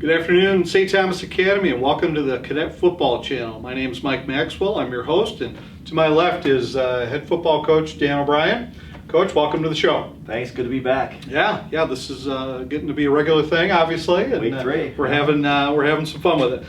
Good afternoon, St. Thomas Academy, and welcome to the Cadet Football Channel. My name is Mike Maxwell. I'm your host, and to my left is head football coach Dan O'Brien. Coach, welcome to the show. Thanks. Good to be back. Yeah. This is getting to be a regular thing, obviously. And, Week 3. We're having some fun with it.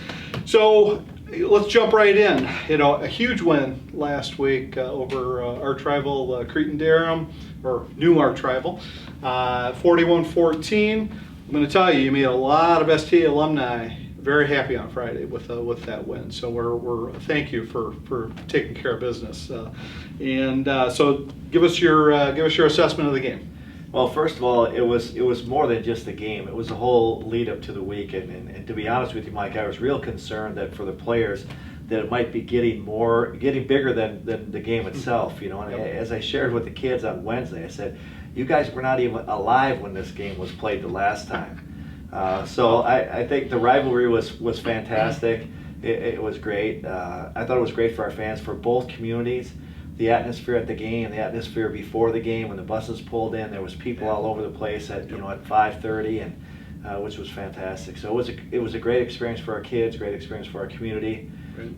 So let's jump right in. A huge win last week over arch rival Cretin-Derham, or new arch rival, 41-14. I'm going to tell you, you made a lot of STA alumni very happy on Friday with that win. So we're thank you for taking care of business. So give us your assessment of the game. Well, first of all, it was more than just the game. It was the whole lead up to the week, and to be honest with you, Mike, I was real concerned that for the players that it might be getting bigger than the game itself. And as I shared with the kids on Wednesday, I said, you guys were not even alive when this game was played the last time. So I think the rivalry was fantastic. It was great. I thought it was great for our fans, for both communities. The atmosphere at the game, the atmosphere before the game, when the buses pulled in, there was people all over the place at 5:30, and which was fantastic. So it was a great experience for our kids, great experience for our community.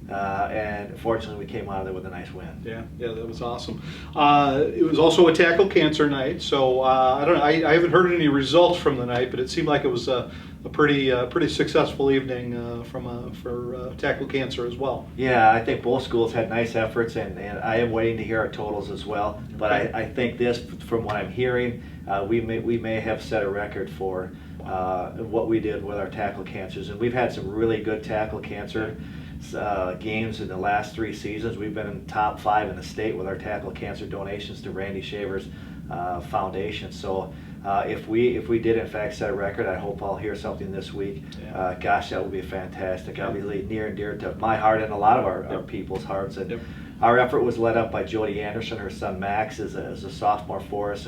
And fortunately, we came out of there with a nice win. Yeah, that was awesome. It was also a tackle cancer night, so I don't know. I haven't heard any results from the night, but it seemed like it was a pretty successful evening for tackle cancer as well. Yeah, I think both schools had nice efforts, and I am waiting to hear our totals as well. But I think this, from what I'm hearing, we may have set a record for what we did with our tackle cancers, and we've had some really good tackle cancer games in the last 3 seasons. We've been in the top 5 in the state with our tackle cancer donations to Randy Shaver's foundation. So if we did in fact set a record, I hope I'll hear something this week. Gosh, that would be fantastic. Obviously near and dear to my heart and a lot of our people's hearts. And our effort was led up by Jody Anderson. Her son Max is a sophomore for us,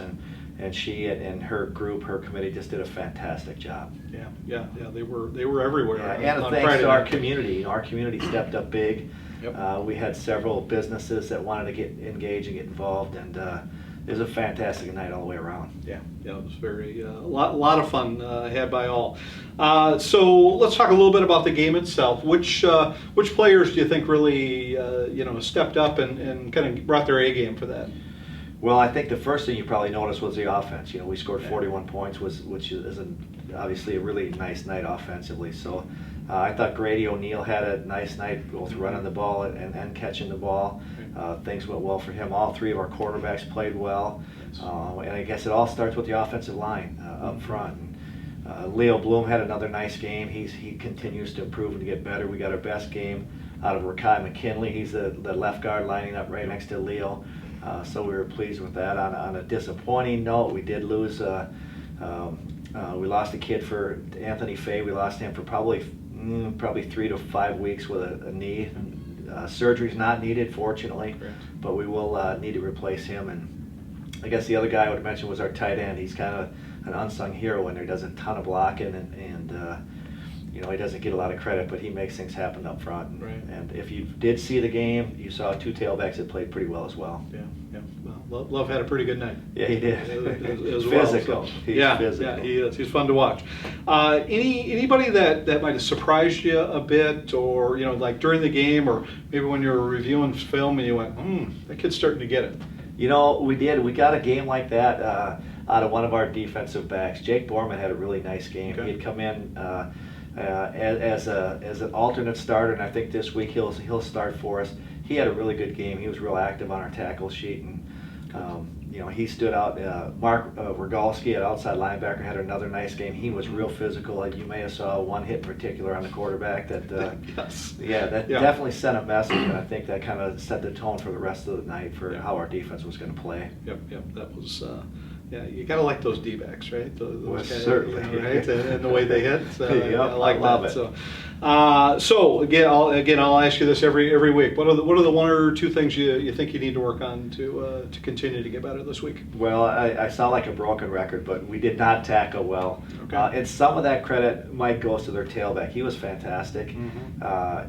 and she and her group, her committee, just did a fantastic job. Yeah. They were everywhere. And thanks Friday to our night. community. Our community stepped up big. We had several businesses that wanted to get engaged and get involved, and it was a fantastic night all the way around. Yeah, it was very a lot of fun had by all. So let's talk a little bit about the game itself. Which players do you think really stepped up and kind of brought their A game for that? Well, I think the first thing you probably noticed was the offense. We scored 41 points, which is obviously a really nice night offensively. So I thought Grady O'Neill had a nice night, both running the ball and catching the ball. Things went well for him. All 3 of our quarterbacks played well. And I guess it all starts with the offensive line up front. Leo Bloom had another nice game. He continues to improve and to get better. We got our best game out of Rakai McKinley. He's the left guard lining up right next to Leo. So we were pleased with that. On a disappointing note, we did lose. We lost a kid for Anthony Fay. We lost him for probably 3 to 5 weeks with a knee. Surgery's not needed, fortunately, but we will need to replace him. And I guess the other guy I would mention was our tight end. He's kind of an unsung hero in there. He does a ton of blocking, and he doesn't get a lot of credit, but he makes things happen up front. And if you did see the game, you saw 2 tailbacks that played pretty well as well. Yeah. Well, Love had a pretty good night. Yeah, he did. As physical. Well, so. He's physical. Yeah, he is. He's fun to watch. Anybody that might have surprised you a bit, or like during the game, or maybe when you were reviewing film and you went, that kid's starting to get it. We did. We got a game like that out of one of our defensive backs. Jake Borman had a really nice game. He had come in as an alternate starter, and I think this week he'll start for us. He had a really good game. He was real active on our tackle sheet, and he stood out. Mark Rogalski, at outside linebacker, had another nice game. He was real physical. You may have saw one hit in particular on the quarterback that definitely sent a message, and I think that kind of set the tone for the rest of the night for how our defense was going to play. That was. You gotta like those D-backs, right? Those guys, certainly, right? And the way they hit. I love it. So again, I'll ask you this every week. What are the 1 or 2 things you think you need to work on to continue to get better this week? Well, I sound like a broken record, but we did not tackle well. And some of that credit might goes to their tailback. He was fantastic.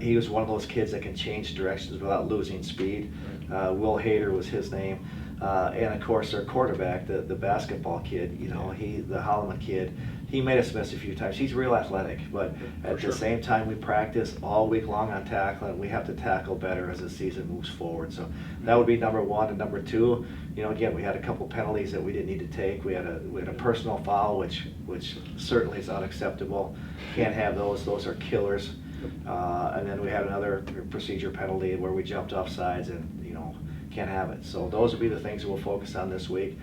He was one of those kids that can change directions without losing speed. Will Hader was his name. And of course, our quarterback, the basketball kid, the Holloman kid, he made us miss a few times. He's real athletic, but at the same time, we practice all week long on tackling. We have to tackle better as the season moves forward. So that would be number one. And number two, again, we had a couple penalties that we didn't need to take. We had a personal foul, which certainly is unacceptable. Can't have those. Those are killers. And then we had another procedure penalty where we jumped off sides, and can't have it. So those will be the things that we'll focus on this week.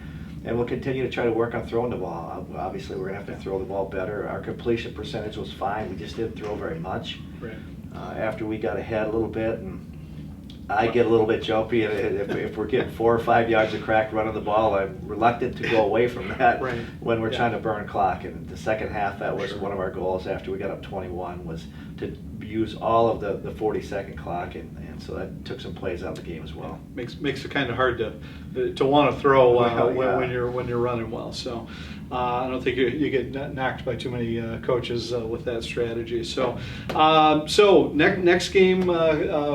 And we'll continue to try to work on throwing the ball. Obviously, we're going to have to throw the ball better. Our completion percentage was fine. We just didn't throw very much. Right. After we got ahead a little bit, and I get a little bit jumpy, and if we're getting 4 or 5 yards of crack running the ball, I'm reluctant to go away from that when we're trying to burn clock. And the second half, that was one of our goals after we got up 21, was to use all of the 40-second clock, and so that took some plays out of the game as well. Makes it kind of hard to want to throw when you're running well. So I don't think you get knocked by too many coaches with that strategy. So next game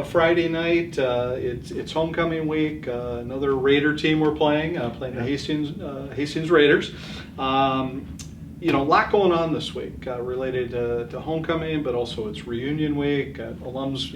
Friday night. It's homecoming week. Another Raider team we're playing the Hastings Raiders. A lot going on this week related to homecoming, but also it's reunion week. Alums,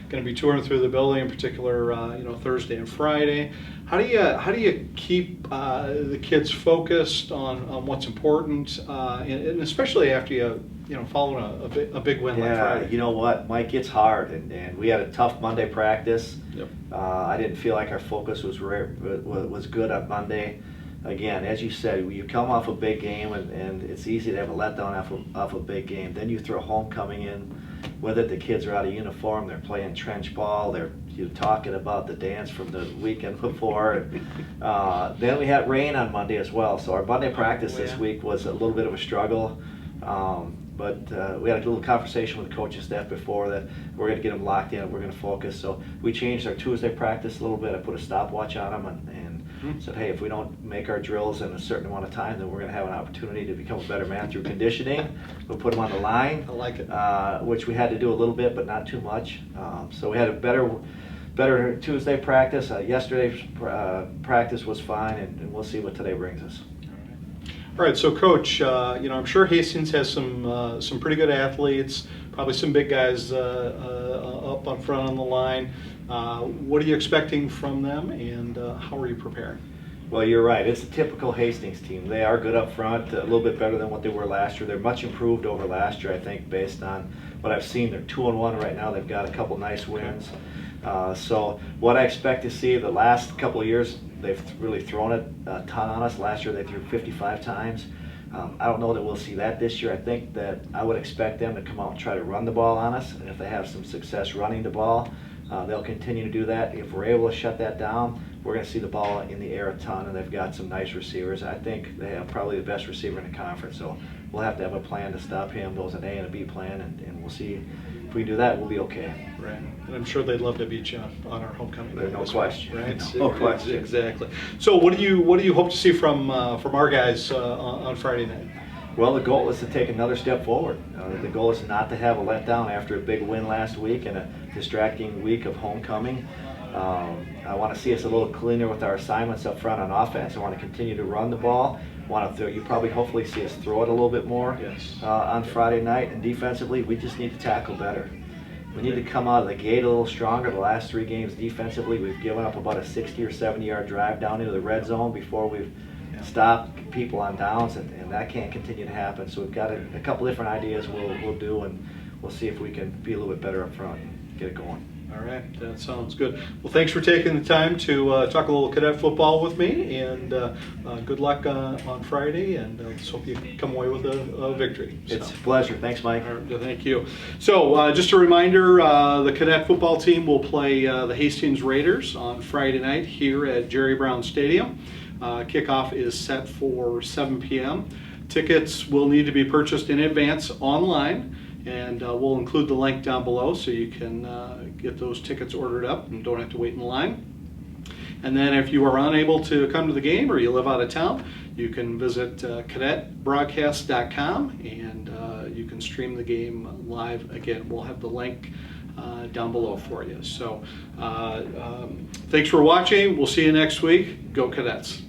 going to be touring through the building, in particular, Thursday and Friday. How do you keep the kids focused on what's important, and especially after you following a big win like Friday? Yeah, you know what, Mike, it's hard, and we had a tough Monday practice. Yep. I didn't feel like our focus was good on Monday. Again, as you said, you come off a big game, and it's easy to have a letdown off a big game. Then you throw homecoming in with it. The kids are out of uniform. They're playing trench ball. You're talking about the dance from the weekend before. Then we had rain on Monday as well. So our Monday practice this week was a little bit of a struggle. But we had a little conversation with the coaching staff before that we're going to get them locked in and we're going to focus. So we changed our Tuesday practice a little bit. I put a stopwatch on them and said, hey, if we don't make our drills in a certain amount of time, then we're going to have an opportunity to become a better man through conditioning. We'll put them on the line. I like it. Which we had to do a little bit, but not too much. So we had a better Tuesday practice. Yesterday's practice was fine, and we'll see what today brings us. All right, so Coach, I'm sure Hastings has some pretty good athletes, probably some big guys up on front on the line. What are you expecting from them, and how are you preparing? Well, you're right. It's a typical Hastings team. They are good up front, a little bit better than what they were last year. They're much improved over last year, I think, based on what I've seen. They're 2-1 right now. They've got a couple nice wins. So what I expect to see the last couple of years, they've really thrown it a ton on us. Last year they threw 55 times. I don't know that we'll see that this year. I think that I would expect them to come out and try to run the ball on us. And if they have some success running the ball, they'll continue to do that. If we're able to shut that down, we're going to see the ball in the air a ton, and they've got some nice receivers. I think they have probably the best receiver in the conference, so we'll have to have a plan to stop him. Those an A and a B plan, and we'll see if we do that, we'll be okay. Right, and I'm sure they'd love to beat you on our homecoming. There's no question. Right? No question. Exactly. So what do you hope to see from our guys on Friday night? Well, the goal is to take another step forward. The goal is not to have a letdown after a big win last week and a distracting week of homecoming. I want to see us a little cleaner with our assignments up front on offense. I want to continue to run the ball. You probably hopefully see us throw it a little bit more on Friday night. And defensively, we just need to tackle better. We need to come out of the gate a little stronger. The last 3 games defensively, we've given up about a 60 or 70 yard drive down into the red zone before we've stopped people on downs, and that can't continue to happen. So we've got a couple different ideas we'll do, and we'll see if we can be a little bit better up front and get it going. All right, that sounds good. Well, thanks for taking the time to talk a little cadet football with me, and good luck on Friday, and let's hope you come away with a victory. It's a pleasure. Thanks, Mike. All right, thank you. So just a reminder, the cadet football team will play the Hastings Raiders on Friday night here at Jerry Brown Stadium. Kickoff is set for 7 p.m. Tickets will need to be purchased in advance online, and we'll include the link down below so you can get those tickets ordered up and don't have to wait in line. And then if you are unable to come to the game or you live out of town, you can visit cadetbroadcast.com and you can stream the game live. Again, we'll have the link down below for you. So thanks for watching. We'll see you next week. Go Cadets.